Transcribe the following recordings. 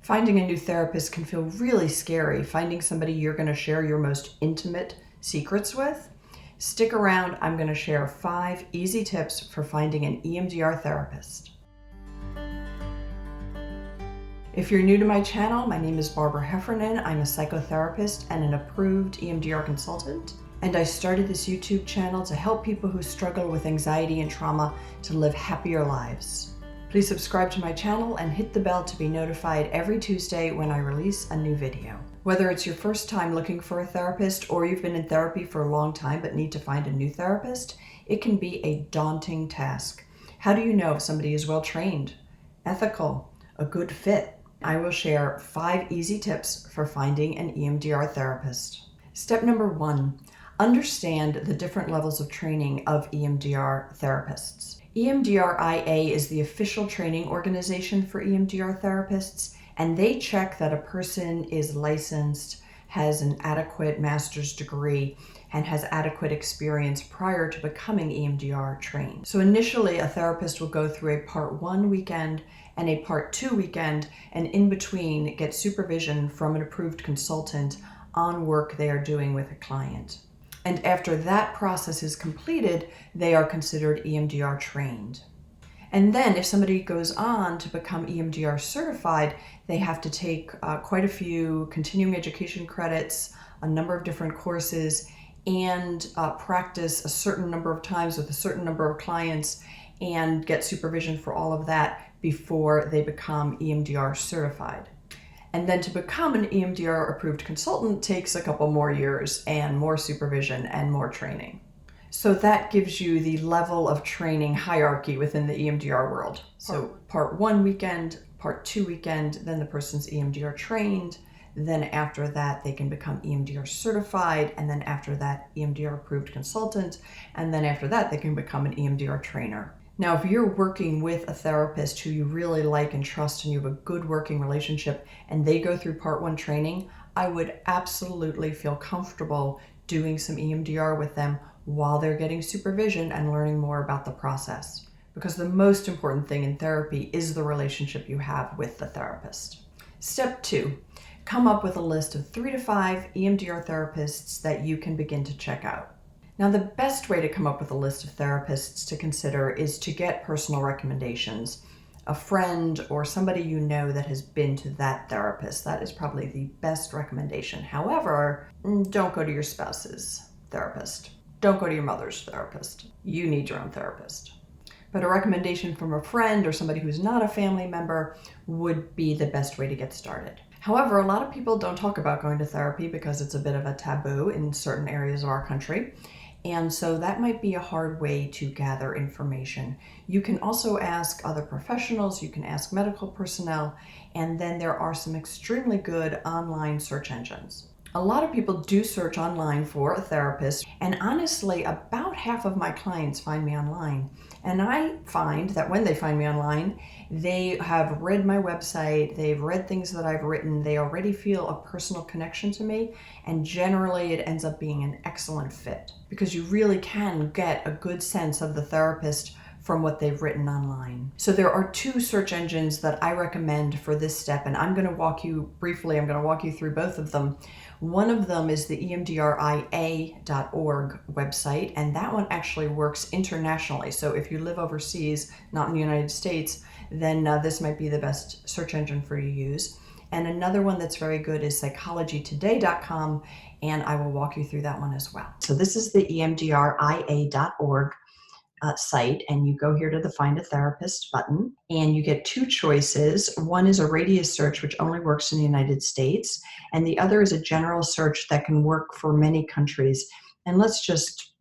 Finding a new therapist can feel really scary, finding somebody you're going to share your most intimate secrets with. Stick around, I'm going to share 5 easy tips for finding an EMDR therapist. If you're new to my channel, my name is Barbara Heffernan. I'm a psychotherapist and an approved EMDR consultant. And I started this YouTube channel to help people who struggle with anxiety and trauma to live happier lives. Please subscribe to my channel and hit the bell to be notified every Tuesday when I release a new video. Whether it's your first time looking for a therapist or you've been in therapy for a long time but need to find a new therapist, it can be a daunting task. How do you know if somebody is well trained, ethical, a good fit? I will share 5 easy tips for finding an EMDR therapist. Step number 1, understand the different levels of training of EMDR therapists. EMDR-IA is the official training organization for EMDR therapists, and they check that a person is licensed, has an adequate master's degree, and has adequate experience prior to becoming EMDR trained. So initially, a therapist will go through a Part 1 weekend and a Part 2 weekend, and in between get supervision from an approved consultant on work they are doing with a client. And after that process is completed, they are considered EMDR trained. And then if somebody goes on to become EMDR certified, they have to take quite a few continuing education credits, a number of different courses, and practice a certain number of times with a certain number of clients and get supervision for all of that before they become EMDR certified. And then to become an EMDR approved consultant takes a couple more years and more supervision and more training. So that gives you the level of training hierarchy within the EMDR world. So Part 1 weekend, Part 2 weekend, then the person's EMDR trained. Then after that, they can become EMDR certified. And then after that, EMDR approved consultant. And then after that, they can become an EMDR trainer. Now, if you're working with a therapist who you really like and trust and you have a good working relationship and they go through Part 1 training, I would absolutely feel comfortable doing some EMDR with them while they're getting supervision and learning more about the process. Because the most important thing in therapy is the relationship you have with the therapist. Step 2, come up with a list of 3 to 5 EMDR therapists that you can begin to check out. Now, the best way to come up with a list of therapists to consider is to get personal recommendations. A friend or somebody you know that has been to that therapist. That is probably the best recommendation. However, don't go to your spouse's therapist. Don't go to your mother's therapist. You need your own therapist. But a recommendation from a friend or somebody who's not a family member would be the best way to get started. However, a lot of people don't talk about going to therapy because it's a bit of a taboo in certain areas of our country. And so that might be a hard way to gather information. You can also ask other professionals, you can ask medical personnel, and then there are some extremely good online search engines. A lot of people do search online for a therapist, and honestly, about half of my clients find me online. And I find that when they find me online, they have read my website, they've read things that I've written, they already feel a personal connection to me, and generally it ends up being an excellent fit because you really can get a good sense of the therapist from what they've written online. So there are 2 search engines that I recommend for this step, and I'm going to walk you through both of them. One of them is the EMDRIA.org website, and that one actually works internationally. So if you live overseas, not in the United States, then this might be the best search engine for you to use. And another one that's very good is psychologytoday.com, and I will walk you through that one as well. So this is the EMDRIA.org site, and you go here to the Find a Therapist button, and you get 2 choices. One is a radius search, which only works in the United States, and the other is a general search that can work for many countries. And let's just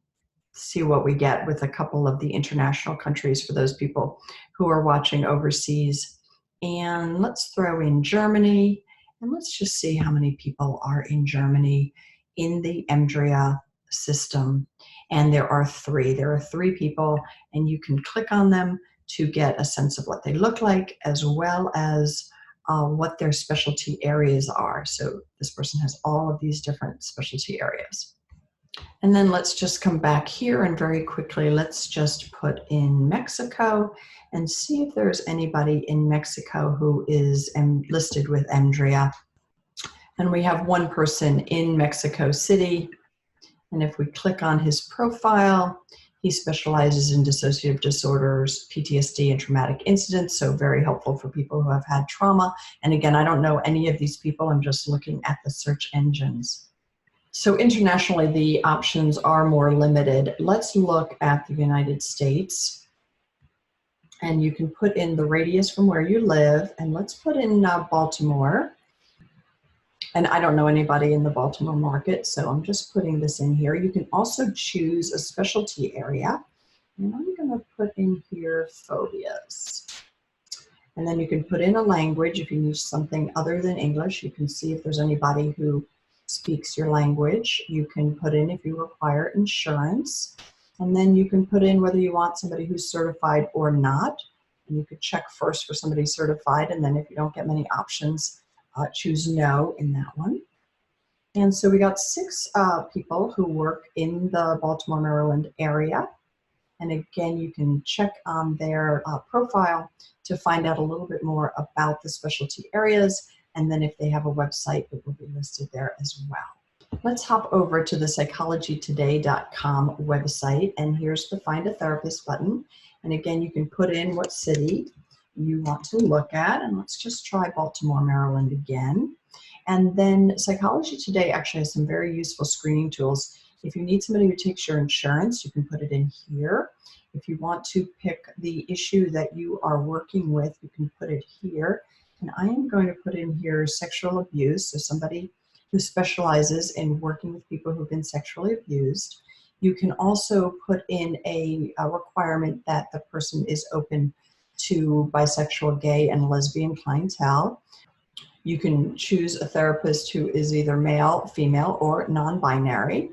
see what we get with a couple of the international countries for those people who are watching overseas. And let's throw in Germany, and let's just see how many people are in Germany in the EMDRIA system. And there are 3. There are 3 people, and you can click on them to get a sense of what they look like, as well as what their specialty areas are. So this person has all of these different specialty areas. And then let's just come back here and very quickly, let's just put in Mexico and see if there's anybody in Mexico who is listed with EMDR. And we have one person in Mexico City. And if we click on his profile, he specializes in dissociative disorders, PTSD, and traumatic incidents. So very helpful for people who have had trauma. And again, I don't know any of these people. I'm just looking at the search engines. So internationally, the options are more limited. Let's look at the United States. And you can put in the radius from where you live. And let's put in Baltimore. And I don't know anybody in the Baltimore market, so I'm just putting this in here. You can also choose a specialty area. And I'm going to put in here phobias. And then you can put in a language. If you need something other than English, you can see if there's anybody who speaks your language. You can put in if you require insurance. And then you can put in whether you want somebody who's certified or not. And you could check first for somebody certified, and then if you don't get many options, choose no in that one. And so we got 6 people who work in the Baltimore, Maryland area. And again, you can check on their profile to find out a little bit more about the specialty areas. And then if they have a website, it will be listed there as well. Let's hop over to the psychologytoday.com website. And here's the Find a Therapist button. And again, you can put in what city you want to look at. And let's just try Baltimore, Maryland again. And then Psychology Today actually has some very useful screening tools. If you need somebody who takes your insurance, you can put it in here. If you want to pick the issue that you are working with, you can put it here. And I am going to put in here sexual abuse. So somebody who specializes in working with people who've been sexually abused. You can also put in a requirement that the person is open to bisexual, gay, and lesbian clientele. You can choose a therapist who is either male, female, or non-binary.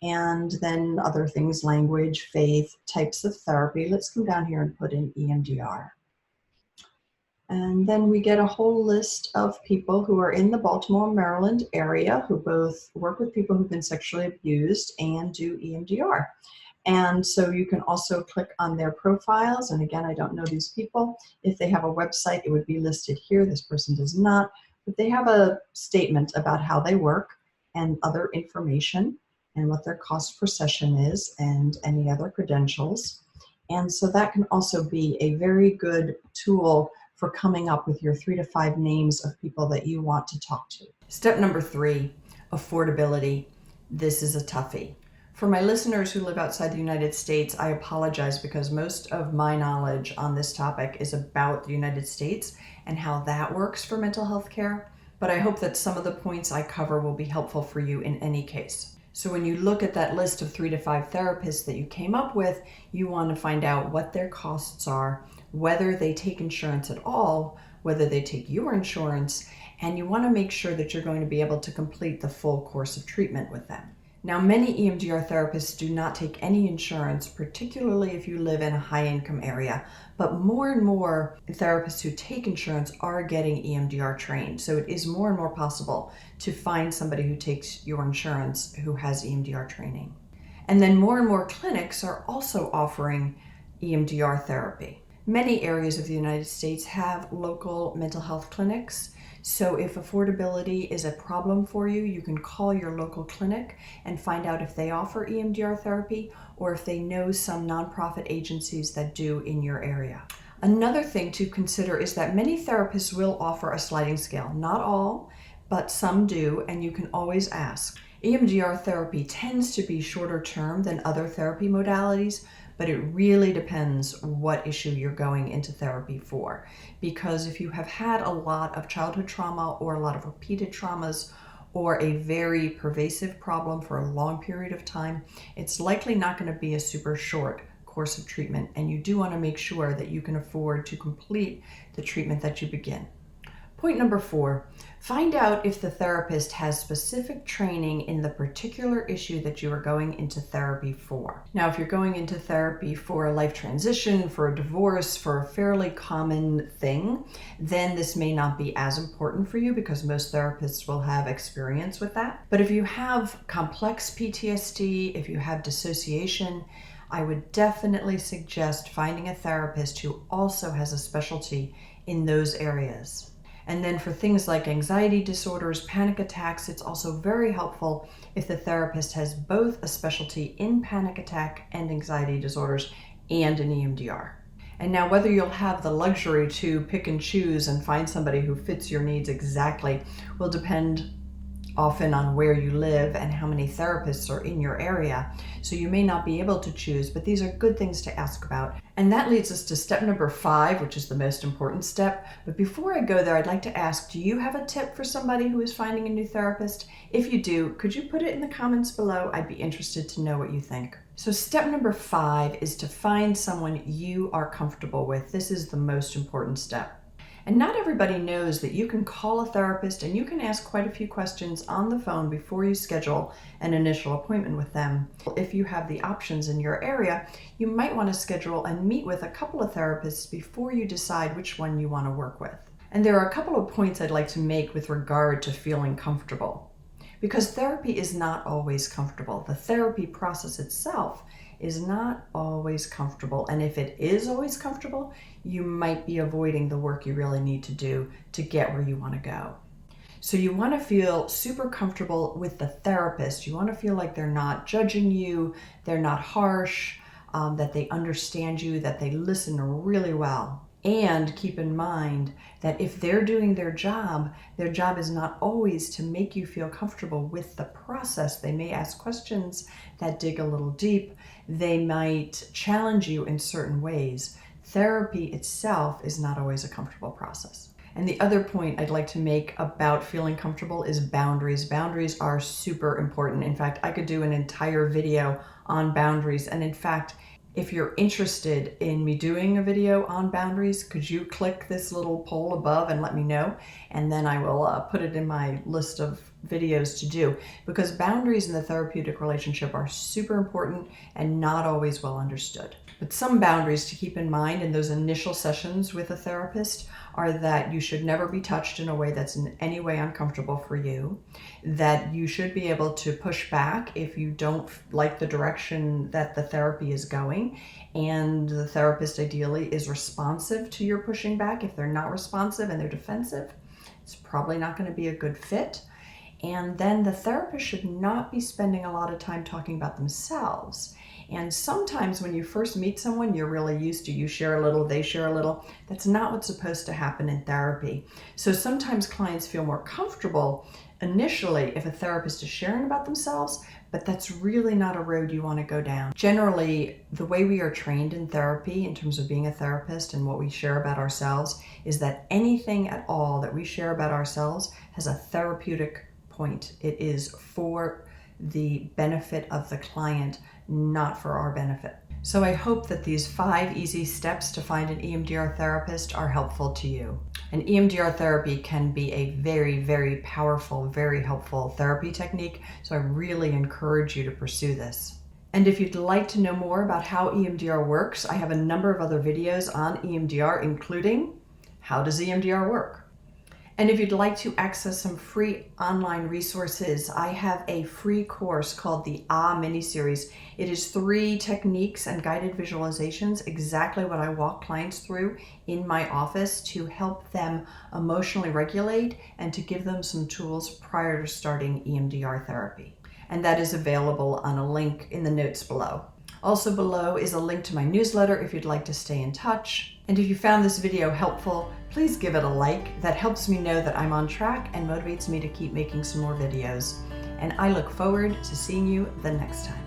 And then other things, language, faith, types of therapy. Let's come down here and put in EMDR. And then we get a whole list of people who are in the Baltimore, Maryland area who both work with people who've been sexually abused and do EMDR. And so you can also click on their profiles. And again, I don't know these people. If they have a website, it would be listed here. This person does not, but they have a statement about how they work and other information and what their cost per session is and any other credentials. And so that can also be a very good tool for coming up with your 3 to 5 names of people that you want to talk to. Step number 3, affordability. This is a toughie. For my listeners who live outside the United States, I apologize because most of my knowledge on this topic is about the United States and how that works for mental health care. But I hope that some of the points I cover will be helpful for you in any case. So when you look at that list of 3 to 5 therapists that you came up with, you want to find out what their costs are, whether they take insurance at all, whether they take your insurance, and you want to make sure that you're going to be able to complete the full course of treatment with them. Now, many EMDR therapists do not take any insurance, particularly if you live in a high-income area, but more and more therapists who take insurance are getting EMDR trained. So it is more and more possible to find somebody who takes your insurance who has EMDR training. And then more and more clinics are also offering EMDR therapy. Many areas of the United States have local mental health clinics. So if affordability is a problem for you, you can call your local clinic and find out if they offer EMDR therapy or if they know some nonprofit agencies that do in your area. Another thing to consider is that many therapists will offer a sliding scale. Not all, but some do, and you can always ask. EMDR therapy tends to be shorter term than other therapy modalities, but it really depends what issue you're going into therapy for. Because if you have had a lot of childhood trauma or a lot of repeated traumas or a very pervasive problem for a long period of time, it's likely not going to be a super short course of treatment, and you do want to make sure that you can afford to complete the treatment that you begin. Point number 4, find out if the therapist has specific training in the particular issue that you are going into therapy for. Now, if you're going into therapy for a life transition, for a divorce, for a fairly common thing, then this may not be as important for you because most therapists will have experience with that. But if you have complex PTSD, if you have dissociation, I would definitely suggest finding a therapist who also has a specialty in those areas. And then for things like anxiety disorders, panic attacks, it's also very helpful if the therapist has both a specialty in panic attack and anxiety disorders and an EMDR. And now whether you'll have the luxury to pick and choose and find somebody who fits your needs exactly will depend often on where you live and how many therapists are in your area. So you may not be able to choose, but these are good things to ask about. And that leads us to step number 5, which is the most important step. But before I go there, I'd like to ask, do you have a tip for somebody who is finding a new therapist? If you do, could you put it in the comments below? I'd be interested to know what you think. So step number 5 is to find someone you are comfortable with. This is the most important step. And not everybody knows that you can call a therapist and you can ask quite a few questions on the phone before you schedule an initial appointment with them. If you have the options in your area, you might want to schedule and meet with a couple of therapists before you decide which one you want to work with. And there are a couple of points I'd like to make with regard to feeling comfortable. Because therapy is not always comfortable. The therapy process itself is not always comfortable. And if it is always comfortable, you might be avoiding the work you really need to do to get where you want to go. So you want to feel super comfortable with the therapist. You want to feel like they're not judging you, they're not harsh, that they understand you, that they listen really well. And keep in mind that if they're doing their job is not always to make you feel comfortable with the process. They may ask questions that dig a little deep. They might challenge you in certain ways. Therapy itself is not always a comfortable process. And the other point I'd like to make about feeling comfortable is boundaries. Boundaries are super important. In fact, I could do an entire video on boundaries. And in fact, if you're interested in me doing a video on boundaries, could you click this little poll above and let me know? And then I will put it in my list of videos to do, because boundaries in the therapeutic relationship are super important and not always well understood. But some boundaries to keep in mind in those initial sessions with a therapist are that you should never be touched in a way that's in any way uncomfortable for you, that you should be able to push back if you don't like the direction that the therapy is going, and the therapist ideally is responsive to your pushing back. If they're not responsive and they're defensive, it's probably not going to be a good fit. And then the therapist should not be spending a lot of time talking about themselves. And sometimes when you first meet someone, you're really used to, you share a little, they share a little. That's not what's supposed to happen in therapy. So sometimes clients feel more comfortable initially if a therapist is sharing about themselves, but that's really not a road you want to go down. Generally, the way we are trained in therapy in terms of being a therapist and what we share about ourselves is that anything at all that we share about ourselves has a therapeutic point. It is for the benefit of the client, not for our benefit. So I hope that these 5 easy steps to find an EMDR therapist are helpful to you. And EMDR therapy can be a very, very powerful, very helpful therapy technique. So I really encourage you to pursue this. And if you'd like to know more about how EMDR works, I have a number of other videos on EMDR, including how does EMDR work? And if you'd like to access some free online resources, I have a free course called the mini-series. It is 3 techniques and guided visualizations, exactly what I walk clients through in my office to help them emotionally regulate and to give them some tools prior to starting EMDR therapy. And that is available on a link in the notes below. Also below is a link to my newsletter if you'd like to stay in touch. And if you found this video helpful, please give it a like. That helps me know that I'm on track and motivates me to keep making some more videos. And I look forward to seeing you the next time.